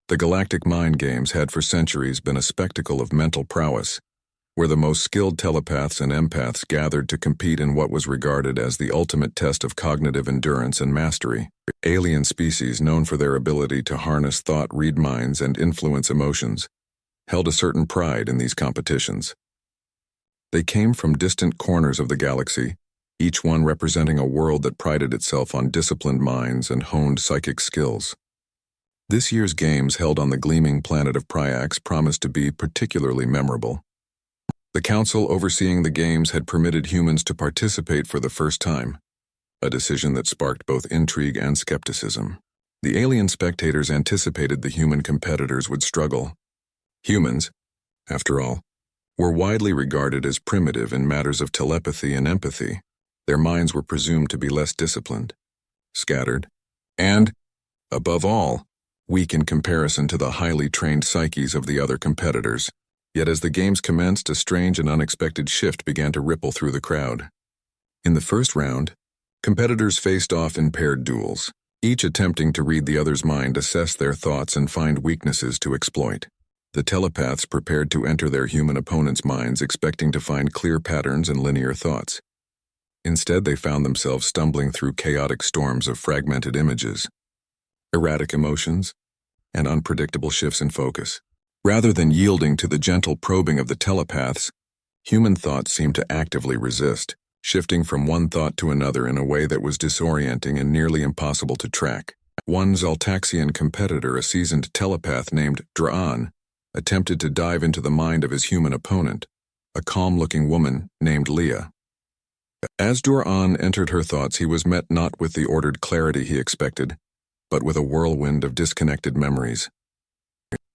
The galactic mind games had for centuries been a spectacle of mental prowess, where the most skilled telepaths and empaths gathered to compete in what was regarded as the ultimate test of cognitive endurance and mastery. Alien species known for their ability to harness thought, read minds, and influence emotions held a certain pride in these competitions. They came from distant corners of the galaxy, each one representing a world that prided itself on disciplined minds and honed psychic skills. This year's games held on the gleaming planet of Pryax promised to be particularly memorable. The council overseeing the games had permitted humans to participate for the first time, a decision that sparked both intrigue and skepticism. The alien spectators anticipated the human competitors would struggle. Humans, after all, were widely regarded as primitive in matters of telepathy and empathy. Their minds were presumed to be less disciplined, scattered, and, above all, weak in comparison to the highly trained psyches of the other competitors. Yet as the games commenced, a strange and unexpected shift began to ripple through the crowd. In the first round, competitors faced off in paired duels, each attempting to read the other's mind, assess their thoughts, and find weaknesses to exploit. The telepaths prepared to enter their human opponents' minds, expecting to find clear patterns and linear thoughts. Instead, they found themselves stumbling through chaotic storms of fragmented images, erratic emotions, and unpredictable shifts in focus. Rather than yielding to the gentle probing of the telepaths, human thought seemed to actively resist, shifting from one thought to another in a way that was disorienting and nearly impossible to track. One Zaltaxian competitor, a seasoned telepath named Draan, attempted to dive into the mind of his human opponent, a calm-looking woman named Leah. As Draan entered her thoughts, he was met not with the ordered clarity he expected, but with a whirlwind of disconnected memories.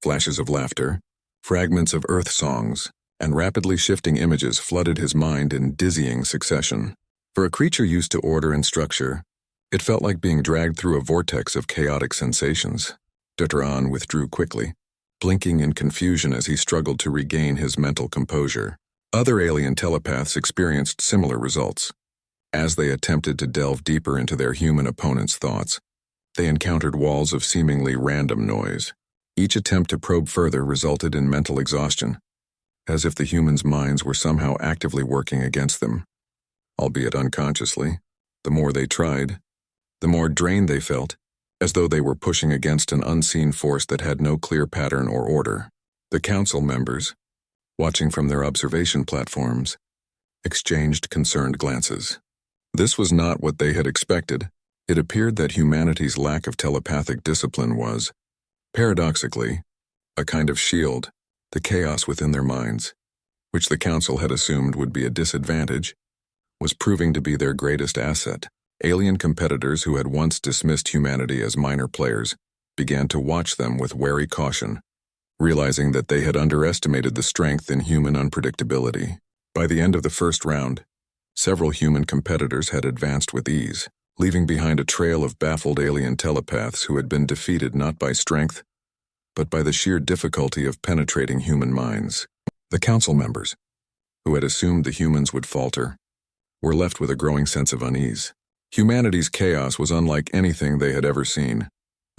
Flashes of laughter, fragments of Earth songs, and rapidly shifting images flooded his mind in dizzying succession. For a creature used to order and structure, it felt like being dragged through a vortex of chaotic sensations. Draan withdrew quickly, blinking in confusion as he struggled to regain his mental composure. Other alien telepaths experienced similar results. As they attempted to delve deeper into their human opponents' thoughts, they encountered walls of seemingly random noise. Each attempt to probe further resulted in mental exhaustion, as if the humans' minds were somehow actively working against them. Albeit unconsciously, the more they tried, the more drained they felt, as though they were pushing against an unseen force that had no clear pattern or order. The council members, watching from their observation platforms, exchanged concerned glances. This was not what they had expected. It appeared that humanity's lack of telepathic discipline was, paradoxically, a kind of shield. The chaos within their minds, which the council had assumed would be a disadvantage, was proving to be their greatest asset. Alien competitors who had once dismissed humanity as minor players began to watch them with wary caution, realizing that they had underestimated the strength in human unpredictability. By the end of the first round, several human competitors had advanced with ease, leaving behind a trail of baffled alien telepaths who had been defeated not by strength, but by the sheer difficulty of penetrating human minds. The council members, who had assumed the humans would falter, were left with a growing sense of unease. Humanity's chaos was unlike anything they had ever seen,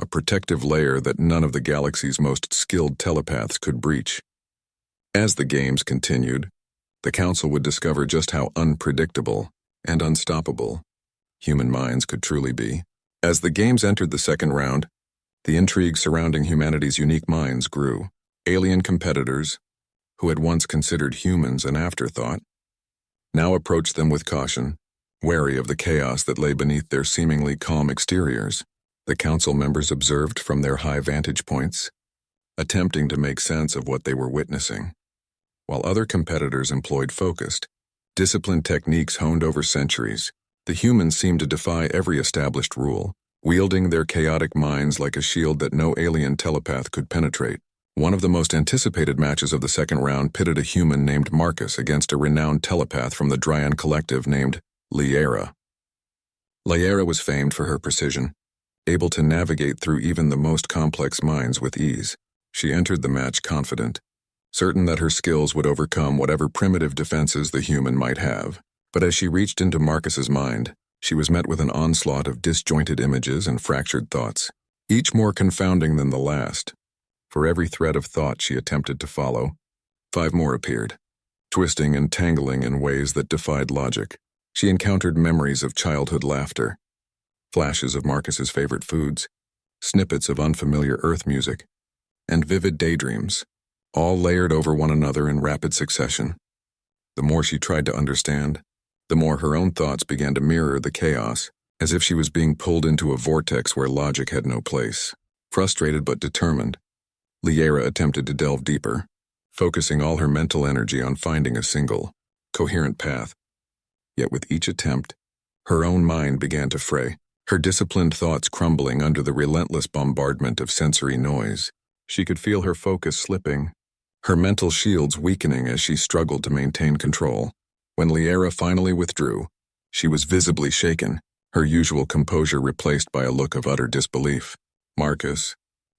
a protective layer that none of the galaxy's most skilled telepaths could breach. As the games continued, the council would discover just how unpredictable and unstoppable human minds could truly be. As the games entered the second round, the intrigue surrounding humanity's unique minds grew. Alien competitors, who had once considered humans an afterthought, now approached them with caution, wary of the chaos that lay beneath their seemingly calm exteriors. The council members observed from their high vantage points, attempting to make sense of what they were witnessing, while other competitors employed focused, disciplined techniques honed over centuries. The humans seemed to defy every established rule, wielding their chaotic minds like a shield that no alien telepath could penetrate. One of the most anticipated matches of the second round pitted a human named Marcus against a renowned telepath from the Dryan collective named Liera. Liera was famed for her precision, able to navigate through even the most complex minds with ease. She entered the match confident, certain that her skills would overcome whatever primitive defenses the human might have. But as she reached into Marcus's mind, she was met with an onslaught of disjointed images and fractured thoughts, each more confounding than the last. For every thread of thought she attempted to follow, 5 more appeared, twisting and tangling in ways that defied logic. She encountered memories of childhood laughter, flashes of Marcus's favorite foods, snippets of unfamiliar Earth music, and vivid daydreams, all layered over one another in rapid succession. The more she tried to understand, the more her own thoughts began to mirror the chaos, as if she was being pulled into a vortex where logic had no place. Frustrated but determined, Liera attempted to delve deeper, focusing all her mental energy on finding a single, coherent path. Yet with each attempt, her own mind began to fray, her disciplined thoughts crumbling under the relentless bombardment of sensory noise. She could feel her focus slipping, her mental shields weakening as she struggled to maintain control. When Liera finally withdrew, she was visibly shaken, her usual composure replaced by a look of utter disbelief. Marcus,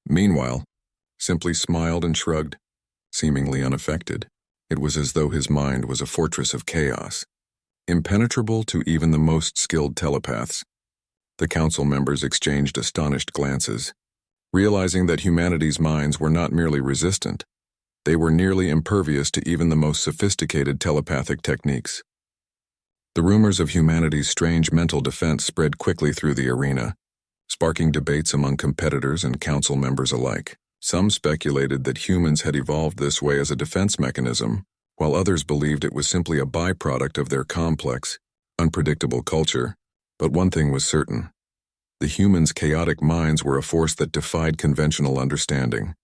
meanwhile, simply smiled and shrugged, seemingly unaffected. It was as though his mind was a fortress of chaos, impenetrable to even the most skilled telepaths. The council members exchanged astonished glances, realizing that humanity's minds were not merely resistant, they were nearly impervious to even the most sophisticated telepathic techniques. The rumors of humanity's strange mental defense spread quickly through the arena, sparking debates among competitors and council members alike. Some speculated that humans had evolved this way as a defense mechanism, while others believed it was simply a byproduct of their complex, unpredictable culture. But one thing was certain: the humans' chaotic minds were a force that defied conventional understanding.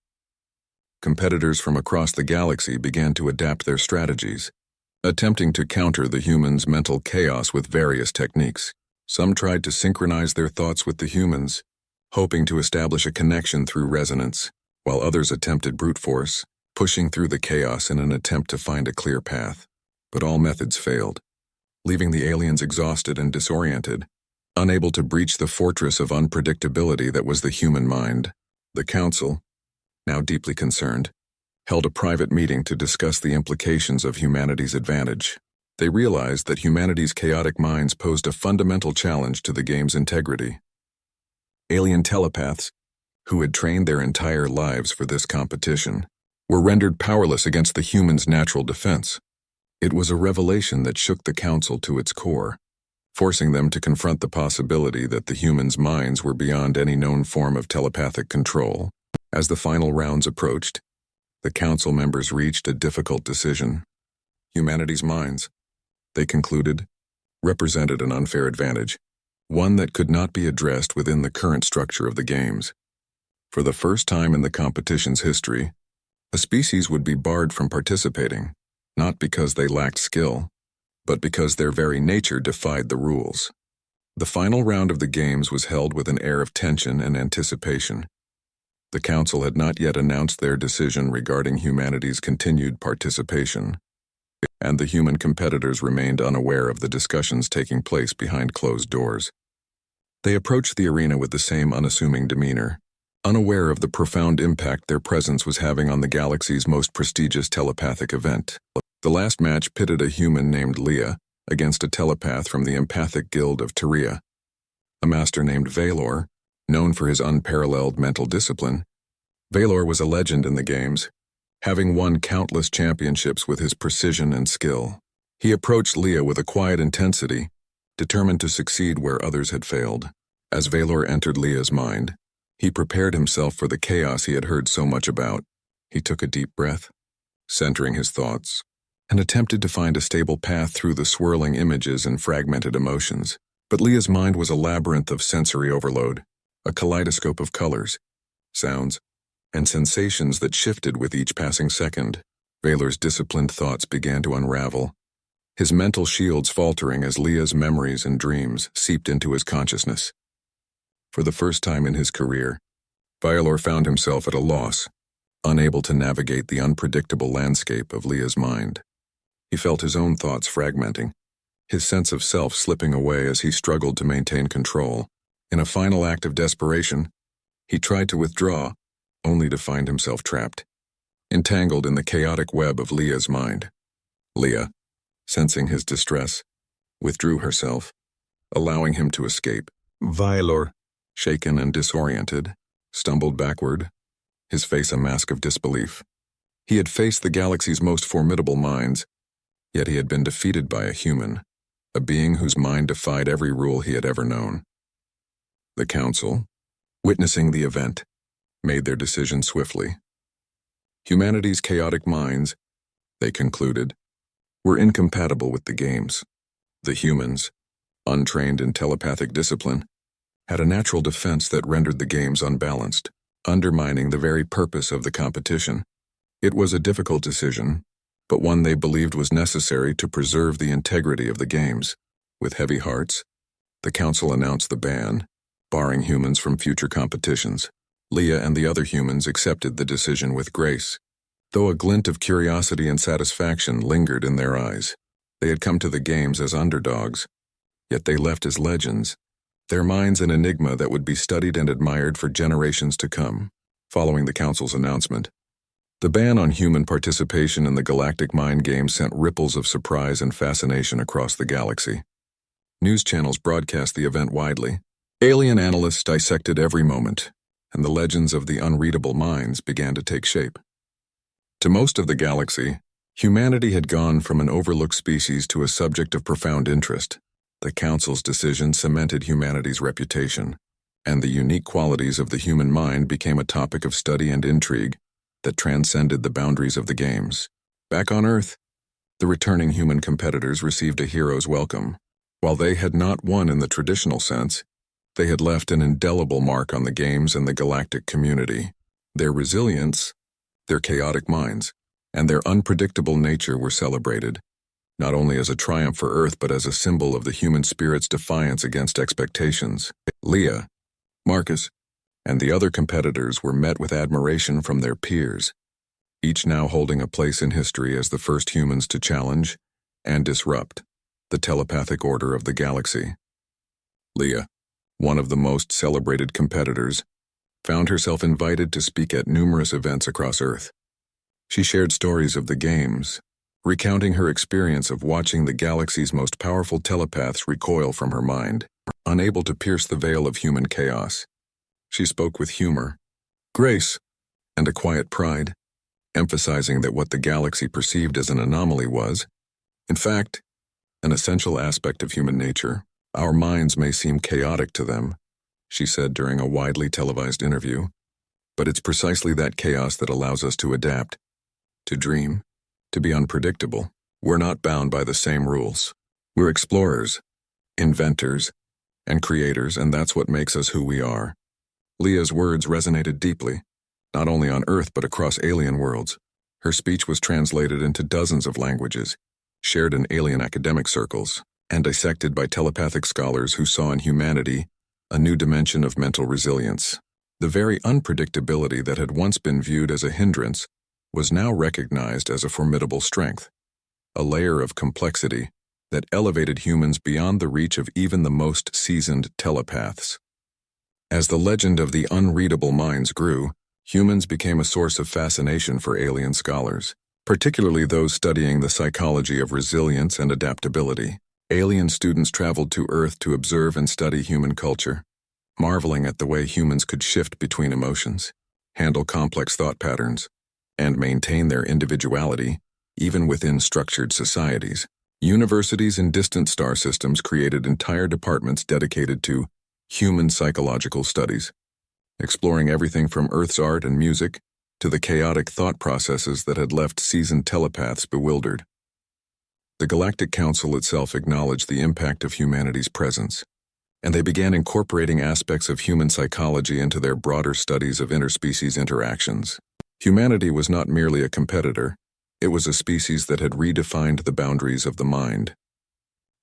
Competitors from across the galaxy began to adapt their strategies, attempting to counter the humans' mental chaos with various techniques. Some tried to synchronize their thoughts with the humans, hoping to establish a connection through resonance, while others attempted brute force, pushing through the chaos in an attempt to find a clear path. But all methods failed, leaving the aliens exhausted and disoriented, unable to breach the fortress of unpredictability that was the human mind. The council, now deeply concerned, held a private meeting to discuss the implications of humanity's advantage. They realized that humanity's chaotic minds posed a fundamental challenge to the game's integrity. Alien telepaths, who had trained their entire lives for this competition, were rendered powerless against the humans' natural defense. It was a revelation that shook the council to its core, forcing them to confront the possibility that the humans' minds were beyond any known form of telepathic control. As the final rounds approached, the council members reached a difficult decision. Humanity's minds, they concluded, represented an unfair advantage, one that could not be addressed within the current structure of the games. For the first time in the competition's history, a species would be barred from participating, not because they lacked skill, but because their very nature defied the rules. The final round of the games was held with an air of tension and anticipation. The council had not yet announced their decision regarding humanity's continued participation, and the human competitors remained unaware of the discussions taking place behind closed doors. They approached the arena with the same unassuming demeanor, unaware of the profound impact their presence was having on the galaxy's most prestigious telepathic event. The last match pitted a human named Leah against a telepath from the Empathic Guild of Tyria. A master named Valor, known for his unparalleled mental discipline, Valor was a legend in the games, having won countless championships with his precision and skill. He approached Leah with a quiet intensity, determined to succeed where others had failed. As Valor entered Leah's mind, he prepared himself for the chaos he had heard so much about. He took a deep breath, centering his thoughts, and attempted to find a stable path through the swirling images and fragmented emotions. But Leah's mind was a labyrinth of sensory overload, a kaleidoscope of colors, sounds, and sensations that shifted with each passing second. Valor's disciplined thoughts began to unravel, his mental shields faltering as Leah's memories and dreams seeped into his consciousness. For the first time in his career, Valor found himself at a loss, unable to navigate the unpredictable landscape of Leah's mind. He felt his own thoughts fragmenting, his sense of self slipping away as he struggled to maintain control. In a final act of desperation, he tried to withdraw, only to find himself trapped, entangled in the chaotic web of Leah's mind. Leah, sensing his distress, withdrew herself, allowing him to escape. Valor, shaken and disoriented, stumbled backward, his face a mask of disbelief. He had faced the galaxy's most formidable minds, yet he had been defeated by a human, a being whose mind defied every rule he had ever known. The Council, witnessing the event, made their decision swiftly. Humanity's chaotic minds, they concluded, were incompatible with the games. The humans, untrained in telepathic discipline, had a natural defense that rendered the games unbalanced, undermining the very purpose of the competition. It was a difficult decision, but one they believed was necessary to preserve the integrity of the games. With heavy hearts, the Council announced the ban, barring humans from future competitions. Leah and the other humans accepted the decision with grace, though a glint of curiosity and satisfaction lingered in their eyes. They had come to the games as underdogs, yet they left as legends, their minds an enigma that would be studied and admired for generations to come. Following the Council's announcement, the ban on human participation in the Galactic Mind Games sent ripples of surprise and fascination across the galaxy. News channels broadcast the event widely. Alien analysts dissected every moment, and the legends of the unreadable minds began to take shape. To most of the galaxy, humanity had gone from an overlooked species to a subject of profound interest. The Council's decision cemented humanity's reputation, and the unique qualities of the human mind became a topic of study and intrigue that transcended the boundaries of the games. Back on Earth, the returning human competitors received a hero's welcome. While they had not won in the traditional sense, they had left an indelible mark on the games and the galactic community. Their resilience, their chaotic minds, and their unpredictable nature were celebrated, not only as a triumph for Earth but as a symbol of the human spirit's defiance against expectations. Leah, Marcus, and the other competitors were met with admiration from their peers, each now holding a place in history as the first humans to challenge and disrupt the telepathic order of the galaxy. Leah, one of the most celebrated competitors, found herself invited to speak at numerous events across Earth. She shared stories of the games, recounting her experience of watching the galaxy's most powerful telepaths recoil from her mind, unable to pierce the veil of human chaos. She spoke with humor, grace, and a quiet pride, emphasizing that what the galaxy perceived as an anomaly was, in fact, an essential aspect of human nature. Our minds may seem chaotic to them, she said during a widely televised interview, but it's precisely that chaos that allows us to adapt, to dream, to be unpredictable. We're not bound by the same rules. We're explorers, inventors, and creators, and that's what makes us who we are. Leah's words resonated deeply, not only on Earth but across alien worlds. Her speech was translated into dozens of languages, shared in alien academic circles, and dissected by telepathic scholars who saw in humanity a new dimension of mental resilience. The very unpredictability that had once been viewed as a hindrance was now recognized as a formidable strength, a layer of complexity that elevated humans beyond the reach of even the most seasoned telepaths. As the legend of the unreadable minds grew, humans became a source of fascination for alien scholars, particularly those studying the psychology of resilience and adaptability. Alien students traveled to Earth to observe and study human culture, marveling at the way humans could shift between emotions, handle complex thought patterns, and maintain their individuality, even within structured societies. Universities in distant star systems created entire departments dedicated to human psychological studies, exploring everything from Earth's art and music to the chaotic thought processes that had left seasoned telepaths bewildered. The Galactic Council itself acknowledged the impact of humanity's presence, and they began incorporating aspects of human psychology into their broader studies of interspecies interactions. Humanity was not merely a competitor, it was a species that had redefined the boundaries of the mind.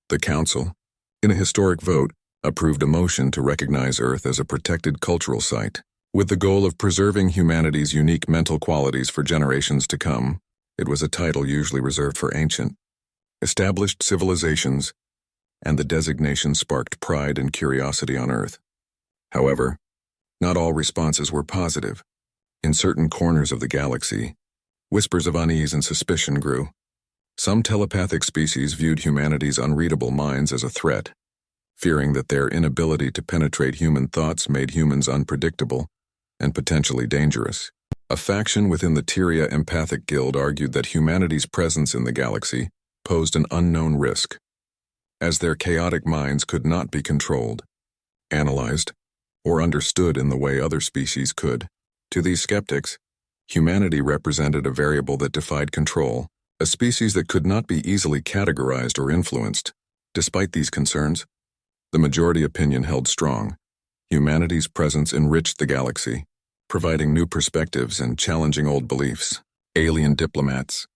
The Council, in a historic vote, approved a motion to recognize Earth as a protected cultural site, with the goal of preserving humanity's unique mental qualities for generations to come. It was a title usually reserved for ancient, established civilizations, and the designation sparked pride and curiosity on Earth. However, not all responses were positive. In certain corners of the galaxy, whispers of unease and suspicion grew. Some telepathic species viewed humanity's unreadable minds as a threat, fearing that their inability to penetrate human thoughts made humans unpredictable and potentially dangerous. A faction within the Tyria Empathic Guild argued that humanity's presence in the galaxy posed an unknown risk, as their chaotic minds could not be controlled, analyzed, or understood in the way other species could. To these skeptics, humanity represented a variable that defied control, a species that could not be easily categorized or influenced. Despite these concerns, the majority opinion held strong. Humanity's presence enriched the galaxy, providing new perspectives and challenging old beliefs. Alien diplomats,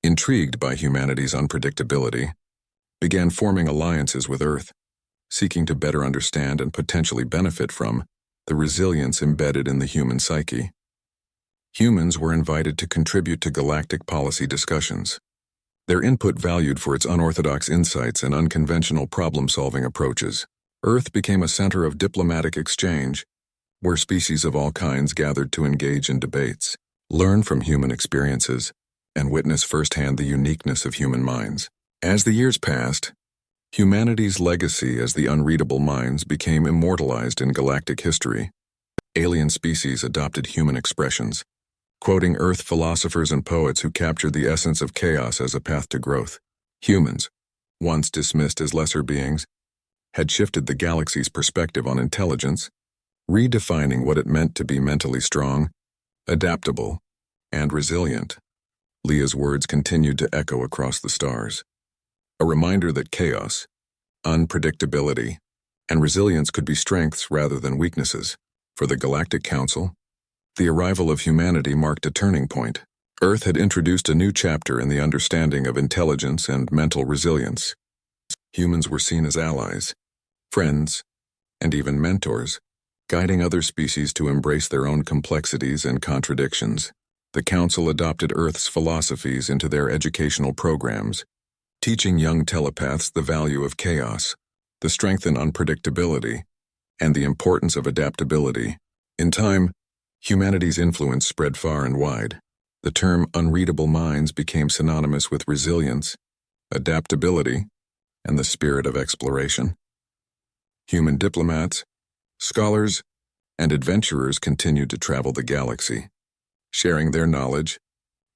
intrigued by humanity's unpredictability, began forming alliances with Earth, seeking to better understand and potentially benefit from the resilience embedded in the human psyche. Humans were invited to contribute to galactic policy discussions, their input valued for its unorthodox insights and unconventional problem-solving approaches. Earth became a center of diplomatic exchange, where species of all kinds gathered to engage in debates, learn from human experiences, and witness firsthand the uniqueness of human minds. As the years passed, humanity's legacy as the unreadable minds became immortalized in galactic history. Alien species adopted human expressions, quoting Earth philosophers and poets who captured the essence of chaos as a path to growth. Humans, once dismissed as lesser beings, had shifted the galaxy's perspective on intelligence, redefining what it meant to be mentally strong, adaptable, and resilient. Leah's words continued to echo across the stars, a reminder that chaos, unpredictability, and resilience could be strengths rather than weaknesses. For the Galactic Council, the arrival of humanity marked a turning point. Earth had introduced a new chapter in the understanding of intelligence and mental resilience. Humans were seen as allies, friends, and even mentors, guiding other species to embrace their own complexities and contradictions. The Council adopted Earth's philosophies into their educational programs, teaching young telepaths the value of chaos, the strength in unpredictability, and the importance of adaptability. In time, humanity's influence spread far and wide. The term unreadable minds became synonymous with resilience, adaptability, and the spirit of exploration. Human diplomats, scholars, and adventurers continued to travel the galaxy, sharing their knowledge,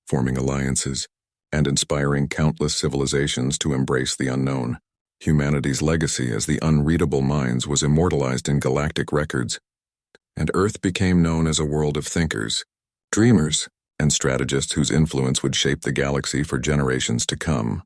forming alliances, and inspiring countless civilizations to embrace the unknown. Humanity's legacy as the unreadable minds was immortalized in galactic records, and Earth became known as a world of thinkers, dreamers, and strategists whose influence would shape the galaxy for generations to come.